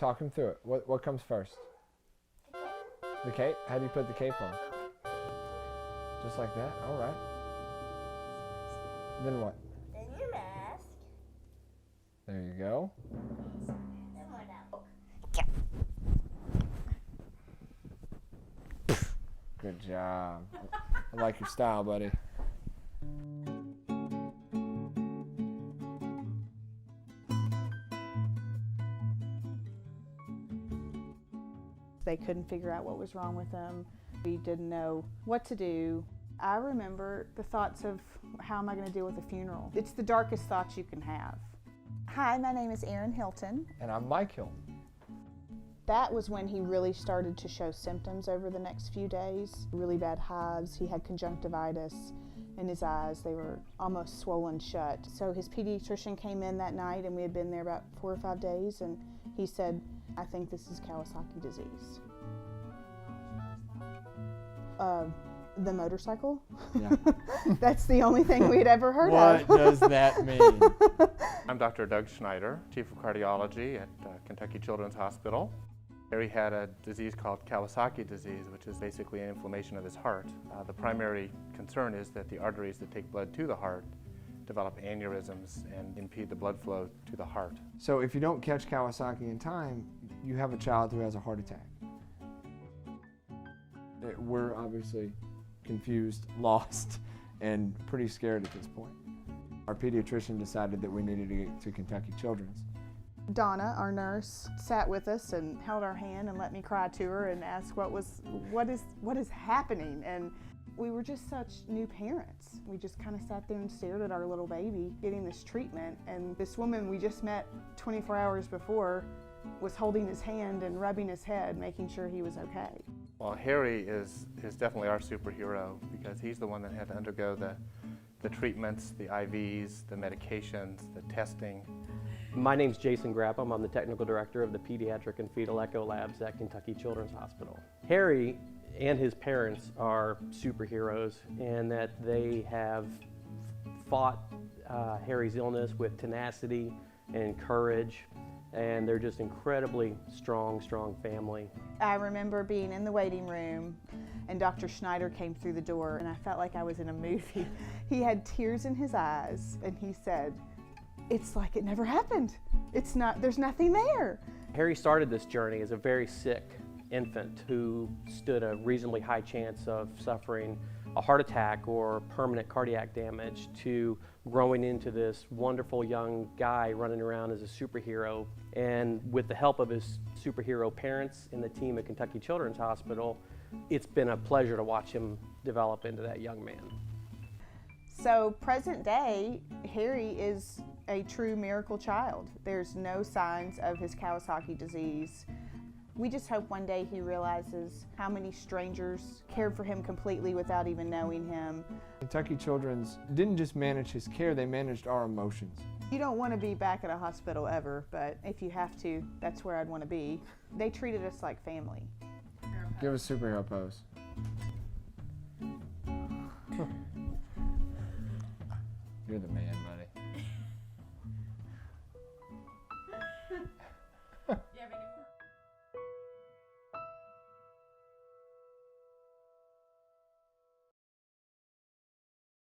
Talk him through it. What comes first? The cape? How do you put the cape on? Just like that? All right. Then what? Then your mask. There you go. Then what else? Good job. I like your style, buddy. They couldn't figure out what was wrong with him. We didn't know what to do. I remember the thoughts of, how am I going to deal with a funeral? It's the darkest thoughts you can have. Hi, my name is Erin Hilton. And I'm Mike Hill. That was when he really started to show symptoms over the next few days. Really bad hives. He had conjunctivitis in his eyes. They were almost swollen shut. So his pediatrician came in that night, and we had been there about 4 or 5 days, and he said, I think this is Kawasaki disease. The motorcycle? Yeah. That's the only thing we'd ever heard of. What does that mean? I'm Dr. Doug Schneider, Chief of Cardiology at Kentucky Children's Hospital. Harry had a disease called Kawasaki disease, which is basically an inflammation of his heart. The primary concern is that the arteries that take blood to the heart develop aneurysms and impede the blood flow to the heart. So if you don't catch Kawasaki in time, you have a child who has a heart attack. We're obviously confused, lost, and pretty scared at this point. Our pediatrician decided that we needed to get to Kentucky Children's. Donna, our nurse, sat with us and held our hand and let me cry to her and ask what is happening. And we were just such new parents. We just kind of sat there and stared at our little baby getting this treatment. And this woman we just met 24 hours before was holding his hand and rubbing his head, making sure he was okay. Well, Harry is definitely our superhero because he's the one that had to undergo the treatments, the IVs, the medications, the testing. My name's Jason Grapham. I'm the technical director of the Pediatric and Fetal Echo Labs at Kentucky Children's Hospital. Harry and his parents are superheroes in that they have fought Harry's illness with tenacity and courage, and they're just incredibly strong family. I remember being in the waiting room and Dr. Schneider came through the door and I felt like I was in a movie. He had tears in his eyes and he said, it's like it never happened. There's nothing there. Harry started this journey as a very sick infant who stood a reasonably high chance of suffering a heart attack or permanent cardiac damage to growing into this wonderful young guy running around as a superhero. And with the help of his superhero parents and the team at Kentucky Children's Hospital, it's been a pleasure to watch him develop into that young man. So present day, Harry is a true miracle child. There's no signs of his Kawasaki disease. We just hope one day he realizes how many strangers cared for him completely without even knowing him. Kentucky Children's didn't just manage his care, they managed our emotions. You don't want to be back at a hospital ever, but if you have to, that's where I'd want to be. They treated us like family. Give us a superhero pose. You're the man, buddy.